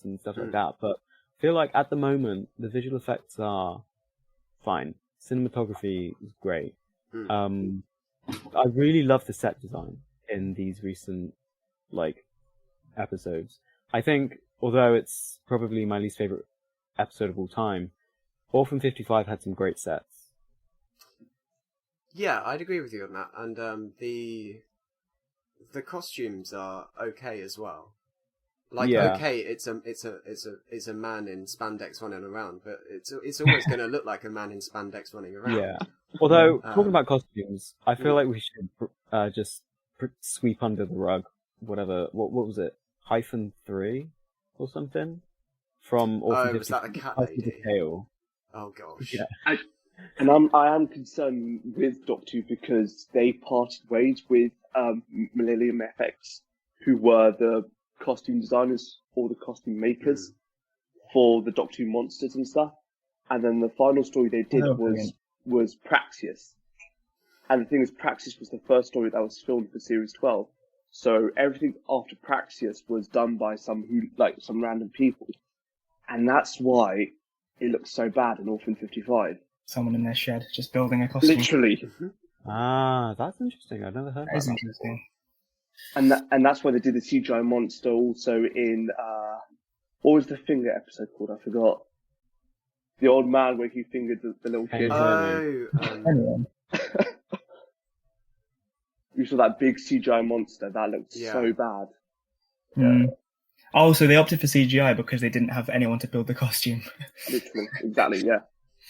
and stuff like that. But I feel like at the moment the visual effects are fine. Cinematography is great. I really love the set design in these recent episodes. I think, although it's probably my least favorite episode of all time, Orphan 55 had some great sets. Yeah, I'd agree with you on that. And the costumes are okay as well. Okay, it's a man in spandex running around, but it's always going to look like a man in spandex running around. Yeah. Although talking about costumes, I feel like we should just sweep under the rug whatever. What was it? -3 or something from Orphan 55. Was that the cat lady? Tail. Oh gosh. Yeah. I am concerned with Doctor Who because they parted ways with Millennium FX, who were the costume designers or the costume makers for the Doctor Who monsters and stuff. And then the final story they did was Praxeus. And the thing is, Praxeus was the first story that was filmed for Series 12. So everything after Praxeus was done by some random people. And that's why it looks so bad in Orphan 55. Someone in their shed just building a costume. Literally. Ah, that's interesting. I've never heard That is that. interesting. And that's why they did the CGI monster also in, what was the finger episode called? I forgot. The old man where he fingered the little kid. You saw that big CGI monster. That looked so bad. Yeah. Oh, so they opted for CGI because they didn't have anyone to build the costume. Literally, exactly, yeah.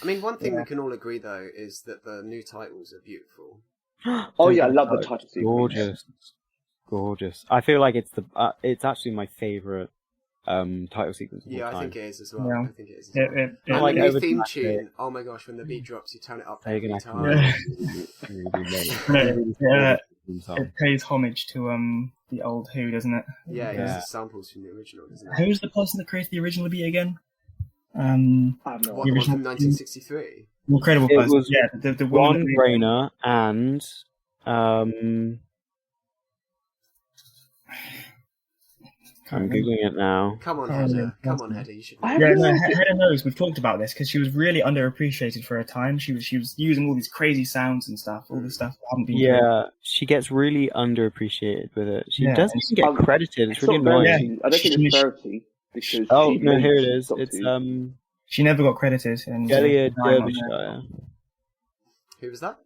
I mean, one thing we can all agree, though, is that the new titles are beautiful. Oh yeah, I love the title sequence. Gorgeous. I feel like it's actually my favourite title sequence of all time. I think it is as well. Yeah. I think it is. And the new theme tune, oh my gosh, when the beat drops, you turn it up every time. It pays homage to the old Who, doesn't it? Yeah, it uses samples from the original, doesn't it? Who's the person that created the original beat again? I have no What, idea. the one from 1963? Incredible It person. was Yeah, the Ron woman. Grainer and I'm googling it now. Come on, Haider. Come on, Haider. You should know. Yeah, no, Haider knows. We've talked about this because she was really underappreciated for her time. She was using all these crazy sounds and stuff, all the stuff that hadn't been. Yeah, she gets really underappreciated with it. She doesn't even get credited. It's really not annoying. I don't think it's Verity because here it is. It's She never got credited. And Delia Derbyshire. Who was that?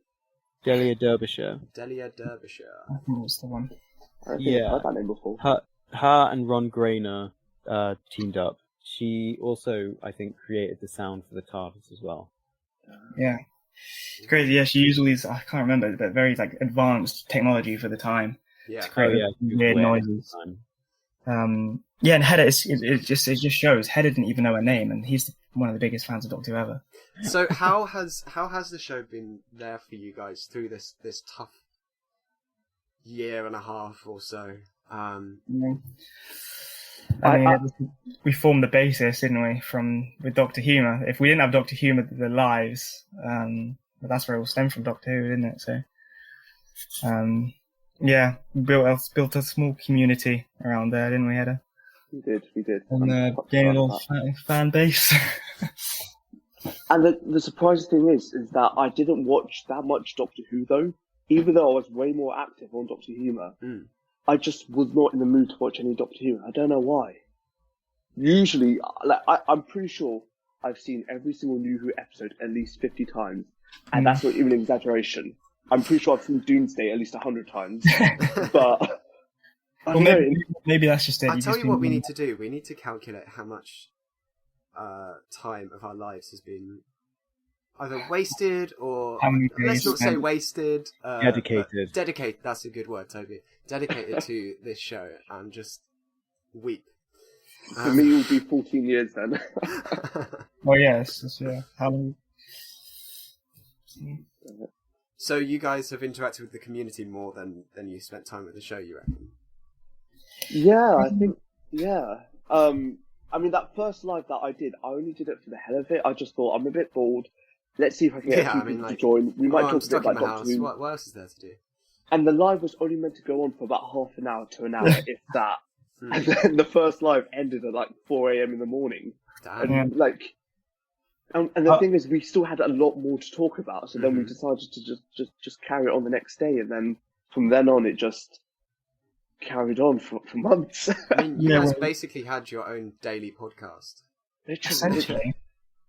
Delia Derbyshire. Delia Derbyshire. I think that's the one. I don't think I've heard that name before. Her and Ron Grainer teamed up. She also, I think, created the sound for the TARDIS as well. Yeah. It's crazy. Yeah, she used all these, I can't remember, but very advanced technology for the time. Yeah. To create weird noises. Yeah, and Haider, it just shows Haider didn't even know her name, and he's one of the biggest fans of Doctor Who ever. So how has the show been there for you guys through this tough year and a half or so? We formed the basis, didn't we, with Doctor Humour. If we didn't have Doctor Humour, the lives, but that's where it all stemmed from Doctor Who, didn't it? So, yeah, we built a small community around there, didn't we, Haider? We did. And gained a little fan base. And the surprising thing is that I didn't watch that much Doctor Who, though. Even though I was way more active on Doctor Humour, I just was not in the mood to watch any Doctor Who. I don't know why. Usually, I'm pretty sure I've seen every single New Who episode at least 50 times. And that's not even an exaggeration. I'm pretty sure I've seen Doomsday at least 100 times. But maybe that's just it. I'll tell you what we need to do. We need to calculate how much time of our lives has been either wasted or, let's not say wasted. Dedicated. Dedicated, that's a good word, Toby. Dedicated to this show and just weep. For me, it will be 14 years then. Oh, yes. Yeah. How long? So you guys have interacted with the community more than you spent time with the show, you reckon? Yeah, I think, yeah. I mean, that first live that I did, I only did it for the hell of it. I just thought, I'm a bit bored. Let's see if I can get a few people to join. We might talk a bit about Doctor Who. What else is there to do? And the live was only meant to go on for about half an hour to an hour, if that. And then the first live ended at like 4 a.m. in the morning. Damn. And like, and the thing is, we still had a lot more to talk about. So then we decided to just carry it on the next day, and then from then on, it just carried on for months. I mean, you guys basically had your own daily podcast. Essentially.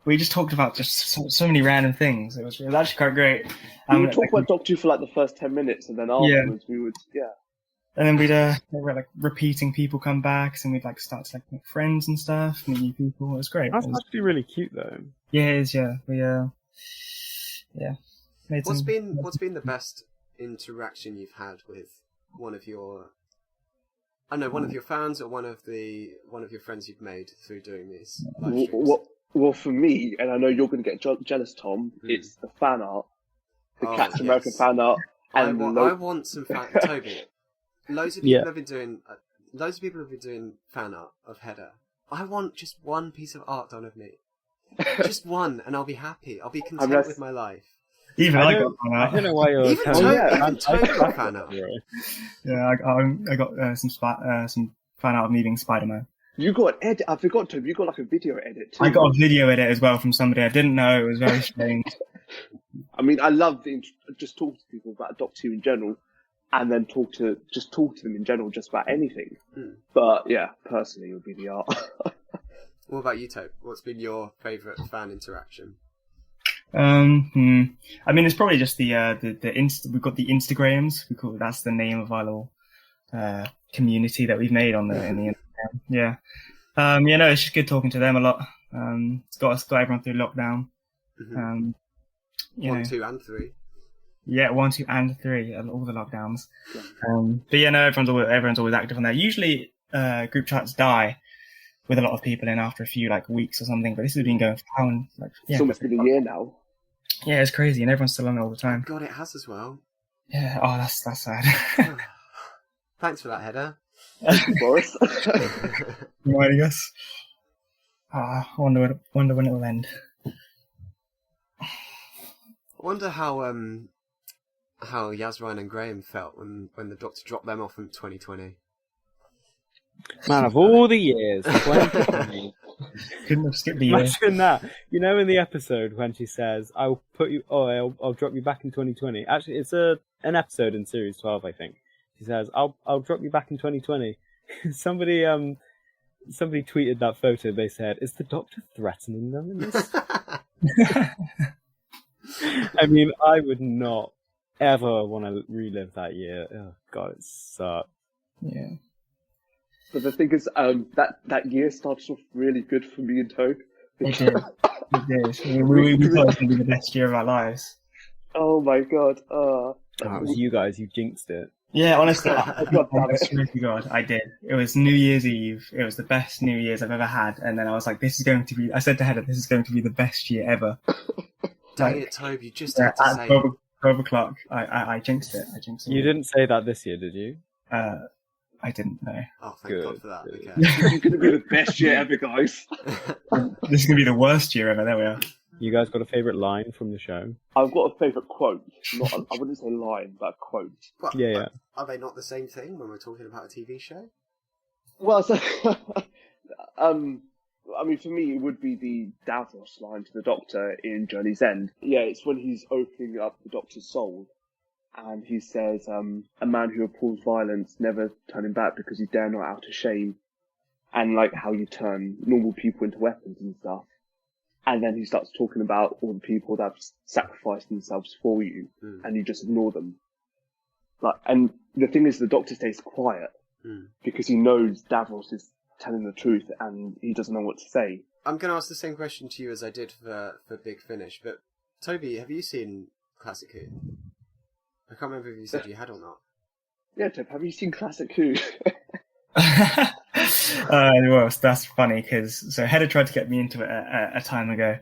We just talked about just so many random things. It was actually quite great. We would talk about Doctor Who for like the first 10 minutes, and then afterwards we would, And then we'd we're like repeating people come back, and we'd like start to like make friends and stuff, meet new people. It was great. That's actually really cute, though. Yeah, it is. Yeah, we What's been the best interaction you've had with one of your fans or one of your friends you've made through doing these live streams? Well, for me, and I know you're going to get jealous, Tom, it's the fan art, the Captain America fan art. And I want some fan. Toby, loads of people have been doing fan art of Haider. I want just one piece of art done of me, just one, and I'll be happy. I'll be content with my life. Even I got fan art. I don't know why you're. Even Toby got fan art. Yeah, I got some fan art of me being Spider-Man. You got an edit. I forgot, Toby. You got like a video edit too. I got a video edit as well from somebody I didn't know. It was very strange. I mean, I love just talk to people about Doctor Who in general, and then talk to them in general just about anything. But yeah, personally, it would be the art. What about you, Tobe? What's been your favourite fan interaction? I mean, it's probably just we've got the Instagrams. That's the name of our little community that we've made in the Instagram. Yeah. It's just good talking to them a lot. It's got everyone through lockdown. 1, 2, and 3. Yeah, 1, 2, and 3, all the lockdowns. But everyone's always active on there. Usually, group chats die with a lot of people in after a few like weeks or something. But this has been going for it's almost been a year now. Yeah, it's crazy, and everyone's still on it all the time. God, it has as well. Yeah. Oh, that's sad. Thanks for that, Haider. Boris. Reminding us. I wonder when it will end. I wonder how Yasrine and Graham felt when the Doctor dropped them off in 2020. Man, of all the years, 2020. Couldn't have skipped the year. Imagine that. You know, in the episode when she says, I'll drop you back in 2020. Actually, it's an episode in series 12, I think. She says, I'll drop you back in 2020. Somebody tweeted that photo. They said, is the Doctor threatening them in this? I mean, I would not ever want to relive that year. Oh, God, it sucked. Yeah. But the thing is, that year started off really good for me and Tobe. It did. We thought it was going to be the best year of our lives. Oh my God. It was you guys. You jinxed it. Yeah, honestly, God, I did. It was New Year's Eve. It was the best New Year's I've ever had. And then I was like, I said to Haider, this is going to be the best year ever. Dang it, Tobe, you just had to say 12 o'clock, I jinxed it. You didn't say that this year, did you? I didn't know. Oh, thank God for that. Okay. This is going to be the best year ever, guys. This is going to be the worst year ever. There we are. You guys got a favourite line from the show? I've got a favourite quote. I wouldn't say line, but a quote. What, yeah. Are they not the same thing when we're talking about a TV show? Well, so, I mean, for me, it would be the Davros line to the Doctor in Journey's End. Yeah, it's when he's opening up the Doctor's soul, and he says, a man who abhors violence, never turning back because he dare not out of shame, and like how you turn normal people into weapons and stuff. And then he starts talking about all the people that have sacrificed themselves for you, and you just ignore them. And the thing is, the Doctor stays quiet because he knows Davros is telling the truth, and he doesn't know what to say. I'm going to ask the same question to you as I did for Big Finish, but Toby, have you seen Classic Who? I can't remember if you said you had or not. Yeah, Tobe, have you seen Classic Who? Well, that's funny because Haider tried to get me into it a time ago.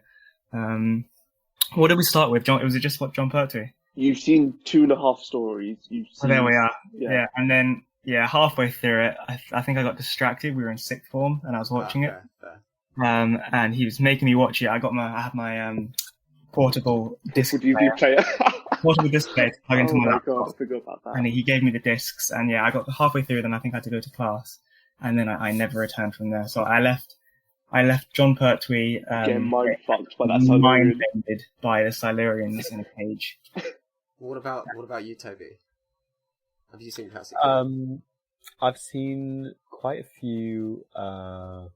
What did we start with, John? Was it just what John Pertwee? You've seen 2.5 stories. There we are. Yeah, and then halfway through it, I think I got distracted. We were in sixth form, and I was watching it. Fair. And he was making me watch it. I had my portable disc player. Portable disc player to plug into my laptop. God, I forgot about that. And he gave me the discs, and I got halfway through, then I think I had to go to class. and then I never returned from there. So I left John Pertwee Getting mind fucked by that Silurian. mind-bended by the Silurians in a cage. What about you, Toby? Have you seen Classic? I've seen quite a few Hartnell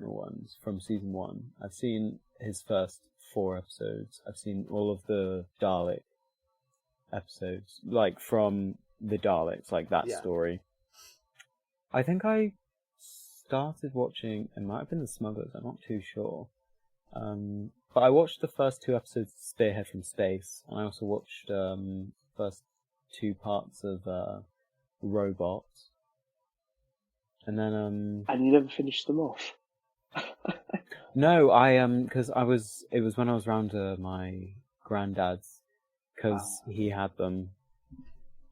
ones from season 1. I've seen his first 4 episodes. I've seen all of the Dalek episodes, like from the Daleks, like that story. I think I started watching, it might have been the Smugglers, I'm not too sure. But I watched the first 2 episodes of Spearhead from Space, and I also watched first 2 parts of Robots. And then And you never finished them off. No, because it was when I was round my granddad's, because he had them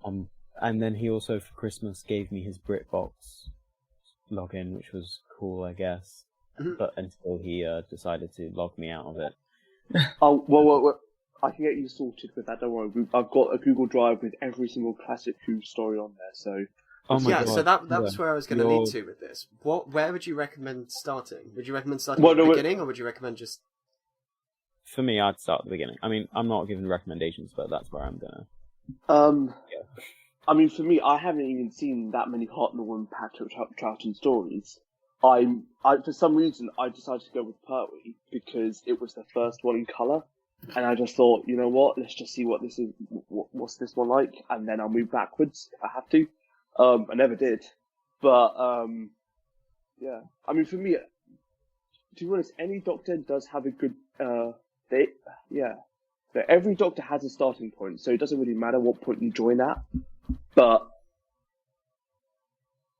on, and then he also for Christmas gave me his BritBox login, which was cool, I guess. But until he decided to log me out of it. Oh, well, I can get you sorted with that, don't worry. I've got a Google Drive with every single Classic Who story on there, so... Oh my God. So that was where I was going to lead to with this. Where would you recommend starting? Would you recommend starting at the beginning, or would you recommend just... For me, I'd start at the beginning. I mean, I'm not giving recommendations, but that's where I'm gonna... I mean, for me, I haven't even seen that many Hartnell and Patrick Troughton stories. I for some reason, I decided to go with Pertwee because it was the first one in colour. And I just thought, you know what, let's just see what this is, what's this one like, and then I'll move backwards if I have to. I never did. But, yeah. I mean, for me, to be honest, any Doctor does have a good, So every Doctor has a starting point, so it doesn't really matter what point you join at. But,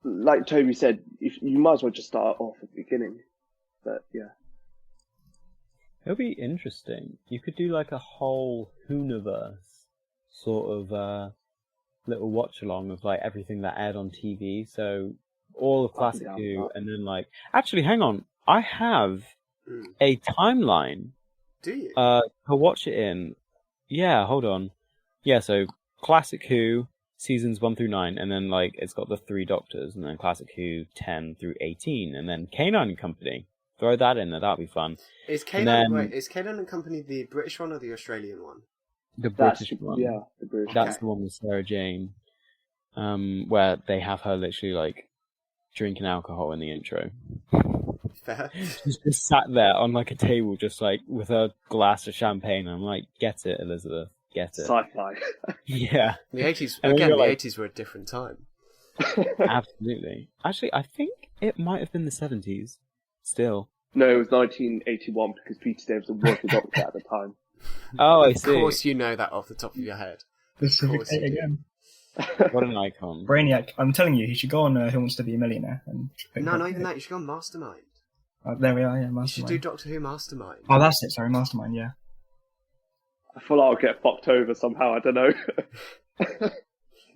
like Toby said, if you might as well just start off at the beginning. But, yeah. It'll be interesting. You could do like a whole Whoniverse sort of little watch along of like everything that aired on TV. So all of Classic Who, and then like actually, hang on, I have a timeline. Do you? To watch it in. Yeah, hold on. Yeah, so Classic Who seasons 1 through 9, and then like it's got the 3 Doctors, and then Classic Who 10 through 18, and then Canine and Company. Throw that in there, that'll be fun. Is Canine and Company the British one or the Australian one? The British one. Yeah, the British. That's the one with Sarah Jane, where they have her literally like drinking alcohol in the intro. Fair. She's just sat there on like a table, just like with a glass of champagne. I'm like, get it, Elizabeth, get it. Sci-fi. Yeah. The 80s, again, the 80s were a different time. Absolutely. Actually, I think it might have been the 70s. Still. No, it was 1981 because Peter Davison was the Doctor at the time. Oh, I see. Of course you know that off the top of your head. Pacific again. What an icon. Brainiac. I'm telling you, he should go on Who Wants to Be a Millionaire. No, not even that. You should go on Mastermind. There we are, yeah, You should Mastermind. do Doctor Who Mastermind. Oh, that's it, sorry, Mastermind, yeah. I feel like I'll get fucked over somehow, I don't know.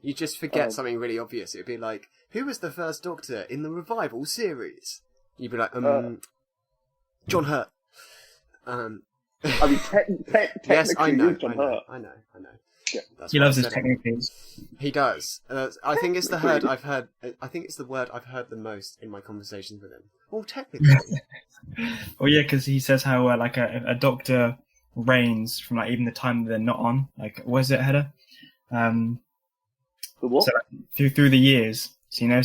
You just forget something really obvious. It'd be like, who was the first Doctor in the Revival series? You'd be like, John Hurt. I mean, technically, yes, I know. John Hurt. I know. Yeah. That's He what loves I his said. technicals. He does. I think it's the word I've heard. I think it's the word I've heard the most in my conversations with him. Well, technically. Well, yeah, because he says how like a Doctor reigns from like even the time they're not on. Like, was it, Haider? The what? So like, through the years. So, you know,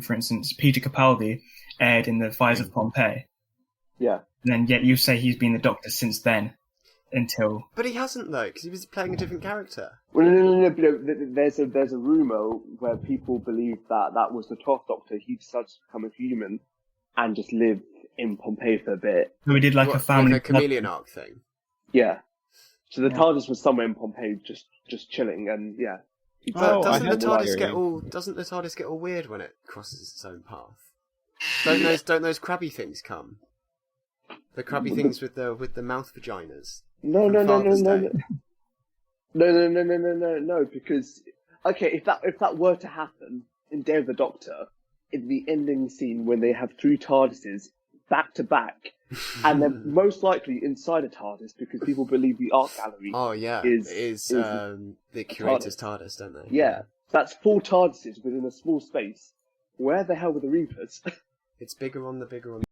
for instance, Peter Capaldi aired in the Fires of Pompeii. Yeah. And then yet you say he's been the Doctor since then until... But he hasn't, though, because he was playing a different character. Well, no. There's a rumour where people believe that was the 12th Doctor. He decided to become a human and just live in Pompeii for a bit. So we did like a family... Like a chameleon arc thing. Yeah. So the TARDIS was somewhere in Pompeii just chilling, and yeah. But doesn't the TARDIS get all weird when it crosses its own path? Don't those crabby things come? The crabby things with the mouth vaginas. No, because okay, if that were to happen in Day of the Doctor, in the ending scene when they have 3 TARDISes back to back, and they're most likely inside a TARDIS because people believe the art gallery. Oh yeah, is the curator's TARDIS, don't they? Yeah, that's 4 TARDISes within a small space. where the hell were the Reapers? It's bigger on the bigger on.